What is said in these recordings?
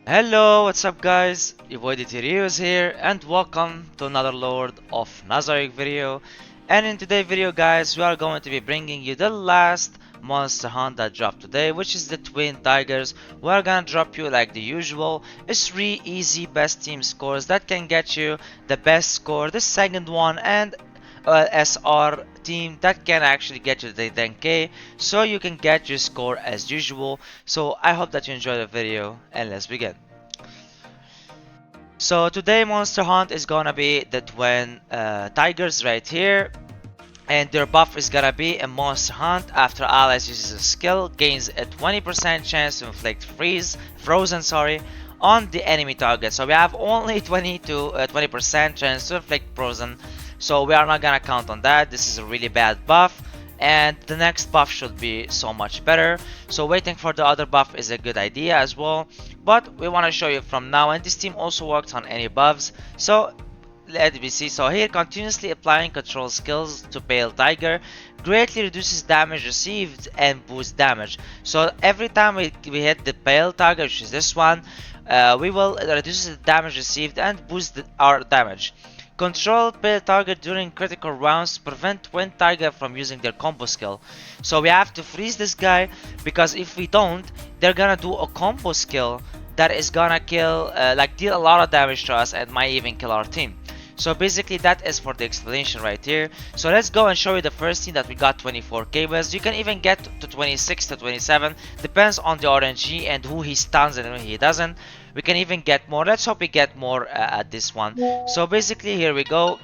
Hello, what's up guys? Your boy TIGERS here and welcome to another Lord of Nazarick video. And in today's video guys, we are going to be bringing you the last monster hunt that dropped today, which is the twin tigers. We are gonna drop you like the usual, it's 3 easy best team scores that can get you the best score, the second one, and SR team that can actually get you the 10k so you can get your score as usual. So I hope that you enjoy the video and let's begin. So today monster hunt is gonna be the twin tigers right here, and their buff is gonna be a monster hunt. After allies uses a skill, gains a 20% chance to inflict frozen on the enemy target. So we have only 20% chance to inflict frozen, so we are not gonna count on that. This is a really bad buff, and the next buff should be so much better. So waiting for the other buff is a good idea as well, but we want to show you from now, and this team also works on any buffs. So let me see. So here, continuously applying control skills to Pale Tiger greatly reduces damage received and boosts damage. So every time we hit the Pale Tiger, which is this one, we will reduce the damage received and boost our damage. Control Pale Target during critical rounds to prevent Twin Tiger from using their combo skill. So we have to freeze this guy, because if we don't, they're gonna do a combo skill that is gonna kill, deal a lot of damage to us and might even kill our team. So basically that is for the explanation right here. So let's go and show you the first team that we got 24k with. You can even get to 26 to 27, depends on the RNG and who he stuns and who he doesn't. We can even get more. Let's hope we get more at this one. So basically here we go.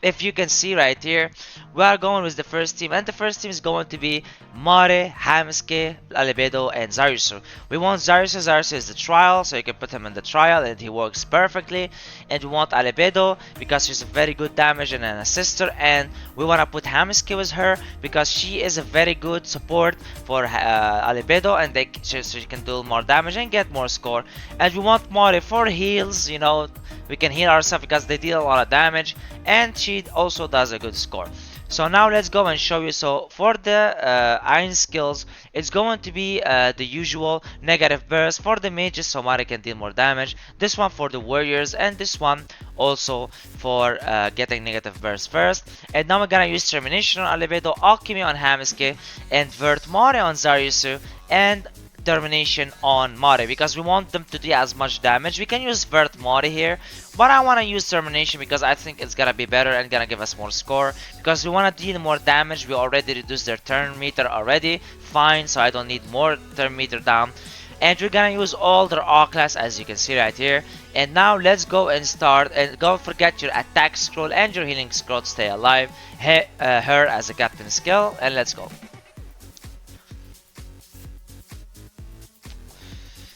If you can see right here, we are going with the first team, and the first team is going to be Mare, Hamsuke, Albedo, and Zarusu. We want Zarusu. Zarusu is the trial, so you can put him in the trial and he works perfectly. And we want Albedo because she's a very good damage and an assister, and we want to put Hamsuke with her because she is a very good support for Albedo, and so she can do more damage and get more score. And we want Mare for heals, you know, we can heal ourselves because they deal a lot of damage, and she also does a good score. So now let's go and show you. So for the iron skills, it's going to be the usual negative burst for the mages, so Mari can deal more damage. This one for the warriors, and this one also for getting negative burst first. And now we're gonna use termination on Albedo, alchemy on Hamsuke, and vert Mari on Zaryusu, and termination on Mari because we want them to do as much damage. We can use Vert Mari here, but I want to use termination because I think it's gonna be better and gonna give us more score, because we want to deal more damage. We already reduced their turn meter already, fine, so I don't need more turn meter down. And we're gonna use all their R class, as you can see right here. And now let's go and start, and don't forget your attack scroll and your healing scroll to stay alive. Her as a captain skill, and let's go.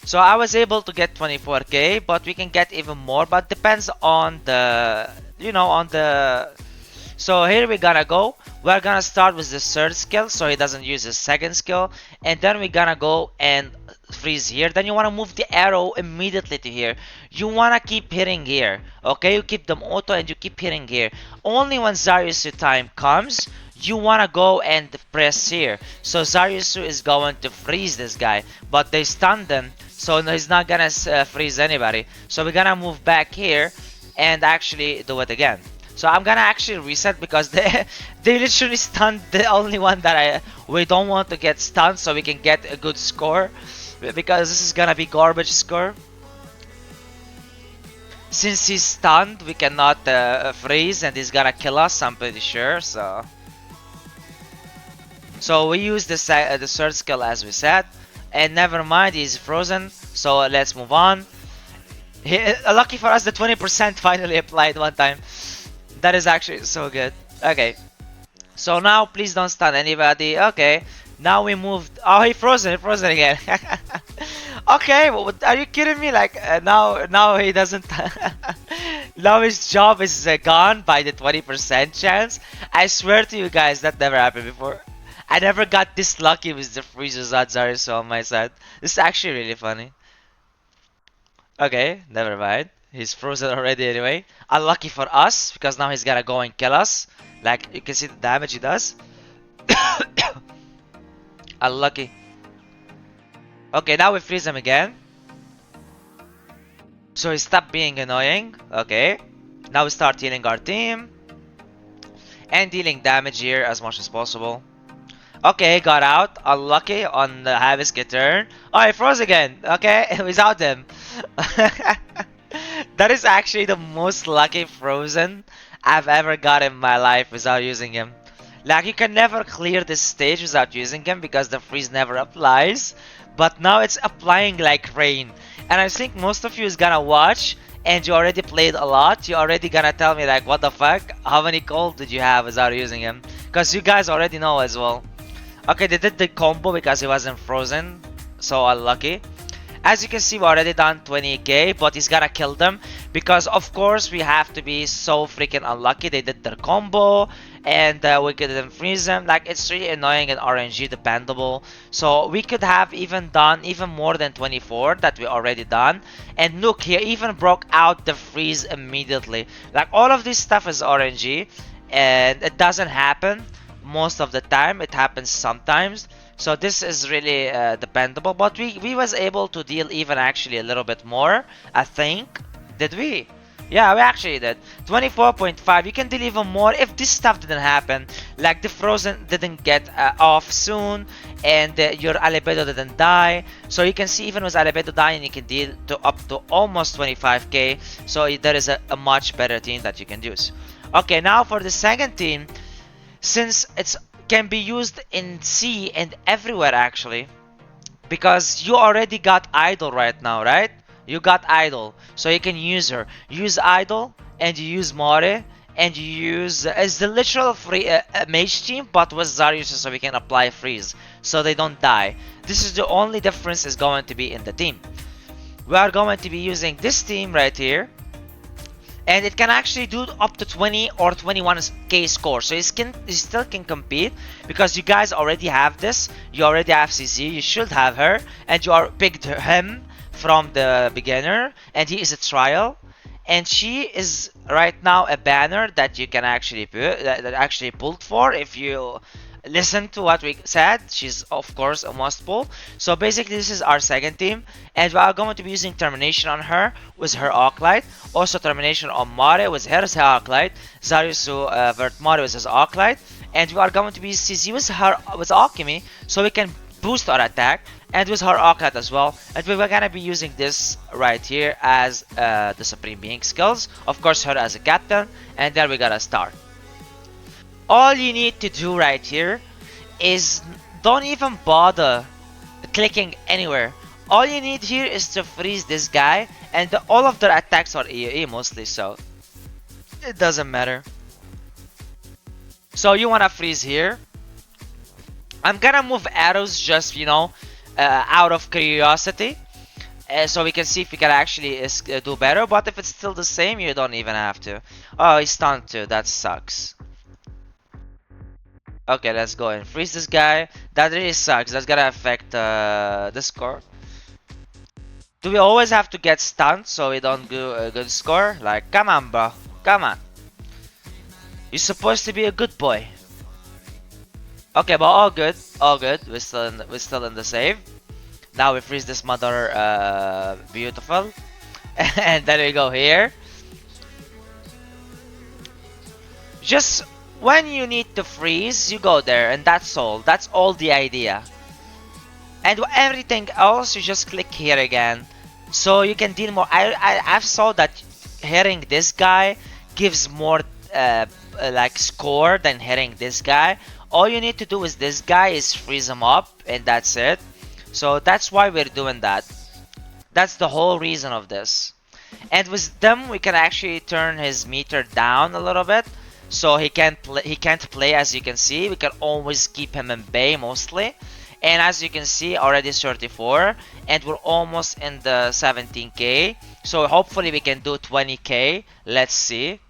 So I was able to get 24k, but we can get even more, but depends on the, so here we're gonna go. We're gonna start with the third skill, so he doesn't use his second skill, and then we're gonna go and freeze here. Then you wanna move the arrow immediately to here. You wanna keep hitting here, okay? You keep them auto and you keep hitting here. Only when Zaryusu time comes, you wanna go and press here. So Zaryusu is going to freeze this guy, but they stunned him, so he's not gonna freeze anybody. So we're gonna move back here and actually do it again. So I'm gonna actually reset because they literally stunned the only one that we don't want to get stunned, so we can get a good score, because this is gonna be garbage score. Since he's stunned, we cannot freeze, and he's gonna kill us, I'm pretty sure. So we use the third skill as we said, and never mind, he's frozen. So let's move on. Lucky for us, the 20% finally applied one time. That is actually so good. Okay, so now please don't stun anybody. Okay, now we moved. Oh, he frozen again. Okay, are you kidding me? Like now he doesn't. Now his job is gone by the 20% chance. I swear to you guys, that never happened before. I never got this lucky with the freezes at Zaryusu on my side. This is actually really funny. Okay, never mind. He's frozen already anyway. Unlucky for us, because now he's gonna go and kill us. Like, you can see the damage he does. Unlucky. Okay, now we freeze him again. So he stopped being annoying. Okay. Now we start healing our team. And dealing damage here as much as possible. Okay, got out. Unlucky on the Hibiscus turn. Oh, he froze again. Okay, without him. That is actually the most lucky frozen I've ever got in my life without using him. Like, you can never clear this stage without using him because the freeze never applies. But now it's applying like rain. And I think most of you is gonna watch and you already played a lot. You're already gonna tell me like, what the fuck? How many cold did you have without using him? Because you guys already know as well. Okay, they did the combo because he wasn't frozen. So unlucky. As you can see, we already done 20k, but he's gonna kill them because, of course, we have to be so freaking unlucky. They did their combo, and we couldn't freeze them. Like, it's really annoying and RNG dependable. So we could have even done even more than 24 that we already done. And look, he even broke out the freeze immediately. Like, all of this stuff is RNG, and it doesn't happen most of the time. It happens sometimes. So this is really dependable, but we was able to deal even actually a little bit more, I think. Did we? Yeah, we actually did. 24.5, you can deal even more if this stuff didn't happen. Like the frozen didn't get off soon, and your Albedo didn't die. So you can see even with Albedo dying, you can deal to up to almost 25k. So there is a much better team that you can use. Okay, now for the second team, since it's can be used in C and everywhere actually, because you already got idol right now, right? You got idol, so you can use her. Use idol and you use Mare and you use as the literal free mage team, but with Zarius, so we can apply freeze so they don't die. This is the only difference is going to be in the team. We are going to be using this team right here, and it can actually do up to 20 or 21k score, so it still can compete because you guys already have this. You already have CZ, you should have her, and you are picked him from the beginner, and he is a trial, and she is right now a banner that you can actually put, that actually pulled for if you listen to what we said. She's of course a must pull. So basically this is our second team, and we are going to be using termination on her with her Arclight, also termination on Mare with her Arclight, Zariusu Vert Mare with his Arclight, and we are going to be CZ with her with alchemy so we can boost our attack, and with her Arclight as well. And we're gonna be using this right here as the Supreme Being skills, of course her as a captain, and then we gotta start. All you need to do right here is don't even bother clicking anywhere. All you need here is to freeze this guy, and all of their attacks are AoE mostly, so it doesn't matter. So you wanna freeze here. I'm gonna move arrows just, out of curiosity, so we can see if we can actually do better. But if it's still the same, you don't even have to. Oh, he's stunned too. That sucks. Okay, let's go and freeze this guy. That really sucks. That's gonna affect the score. Do we always have to get stunned so we don't do a good score? Like, come on, bro. Come on. You're supposed to be a good boy. Okay, but all good. All good. We're still in the save. Now we freeze this mother. Beautiful. And then we go here. Just when you need to freeze, you go there, and that's all. That's all the idea. And everything else, you just click here again, so you can deal more. I've saw that hitting this guy gives more like score than hitting this guy. All you need to do with this guy is freeze him up, and that's it. So that's why we're doing that. That's the whole reason of this. And with them, we can actually turn his meter down a little bit, so he can't play. As you can see, we can always keep him in bay mostly. And as you can see, already 34, and we're almost in the 17k. So hopefully we can do 20k. Let's see.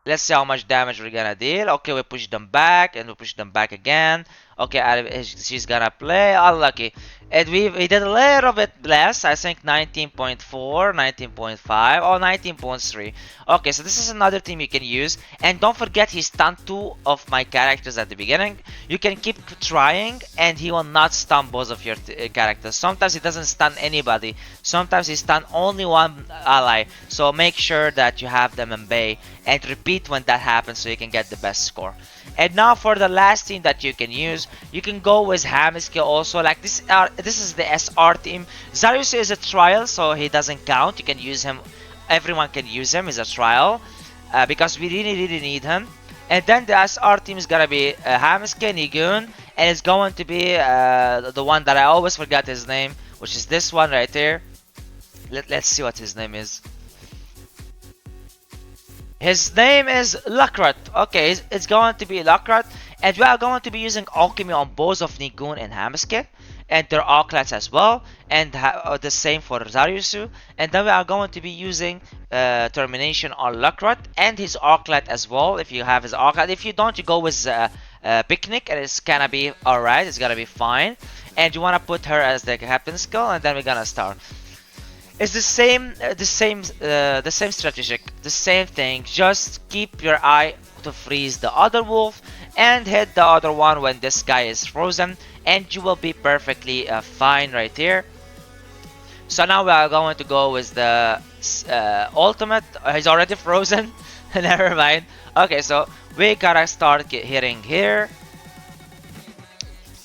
Let's see how much damage we're gonna deal. Okay, we push them back, and we push them back again. Okay, she's gonna play. Unlucky. And we did a little bit less. I think 19.4, 19.5, or 19.3. Okay, so this is another team you can use. And don't forget, he stunned 2 of my characters at the beginning. You can keep trying, and he will not stun both of your characters. Sometimes he doesn't stun anybody. Sometimes he stun only one ally. So make sure that you have them in bay and repeat when that happens so you can get the best score. And now for the last team that you can use, you can go with Hamiski also. Like this is the SR team. Zarius is a trial, so he doesn't count. You can use him. Everyone can use him. He's a trial because we really need him. And then the SR team is gonna be Hamiski, Nigun, and it's going to be the one that I always forget his name, which is this one right here. Let's see what his name is. His name is Lakrat. Okay, it's going to be Lakrat, and we are going to be using Alchemy on both of Nigun and Hamiske, and their Arclats as well, and the same for Zaryusu. And then we are going to be using Termination on Lakrat and his Arclat as well, if you have his Arclat. If you don't, you go with Picnic, and it's gonna be alright, it's gonna be fine. And you wanna put her as the Captain Skill, and then we're gonna start. It's the same strategic, the same thing. Just keep your eye to freeze the other wolf and hit the other one when this guy is frozen, and you will be perfectly fine right here. So now we are going to go with the ultimate. He's already frozen. Never mind. Okay, so we gotta start hitting here.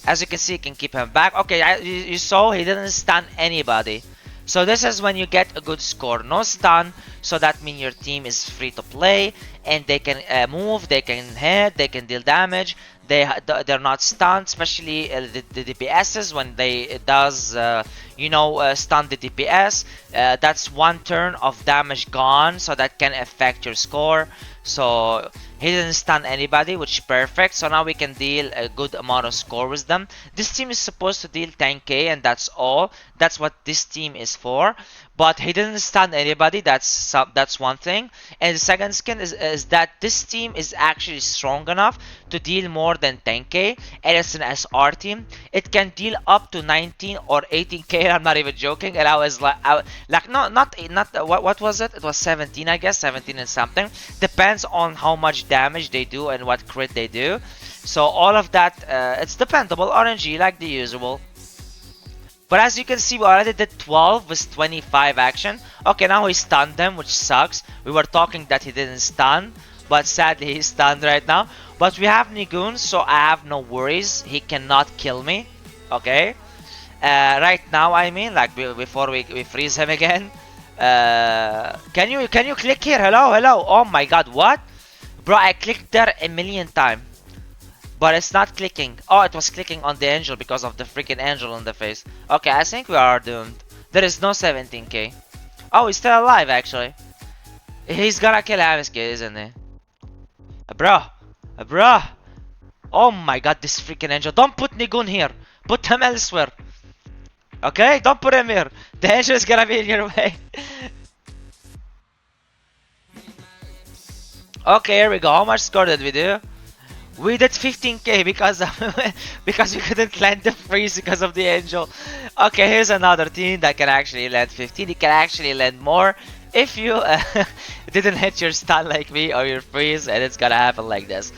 As you can see, you can keep him back. Okay, you saw he didn't stun anybody. So this is when you get a good score. No stun, so that means your team is free to play, and they can move, they can hit, they can deal damage. They're not stunned, especially the DPSs when they does stun the DPS. That's one turn of damage gone, so that can affect your score. So he didn't stun anybody, which is perfect. So now we can deal a good amount of score with them. This team is supposed to deal 10k, and that's all. That's what this team is for. But he didn't stun anybody. That's one thing. And the second skin is that this team is actually strong enough to deal more than 10k, and it's an SR team. It can deal up to 19 or 18k. I'm not even joking. And I was like, what was it? It was 17, I guess, 17 and something. Depends on how much damage they do and what crit they do. So all of that, it's dependable, RNG like the usual. But as you can see, we already did 12 with 25 action. Okay, now he stunned them, which sucks. We were talking that he didn't stun, but sadly he's stunned right now. But we have Nigun, so I have no worries. He cannot kill me. Okay. Right now, I mean, like before we freeze him again. Can you click here? Hello. Oh my god, what? Bro, I clicked there a million times. But it's not clicking. Oh, it was clicking on the angel because of the freaking angel on the face. Okay, I think we are doomed. There is no 17k. Oh, he's still alive actually. He's gonna kill Hamiski, isn't he? Bro. Oh my god, this freaking angel. Don't put Nigun here. Put him elsewhere. Okay, don't put him here. The angel is gonna be in your way. Okay, here we go. How much score did we do? We did 15k because we couldn't land the freeze because of the angel. Okay, here's another team that can actually land 15. It can actually land more if you didn't hit your stun like me or your freeze, and it's gonna happen like this.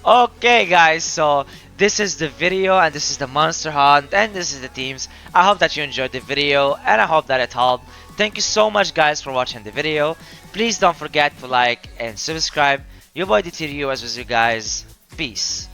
Okay guys, so this is the video, and this is the monster hunt, and this is the teams. I hope that you enjoyed the video, and I hope that it helped. Thank you so much guys for watching the video. Please don't forget to like and subscribe. Your boy DTRU was with you guys. Peace.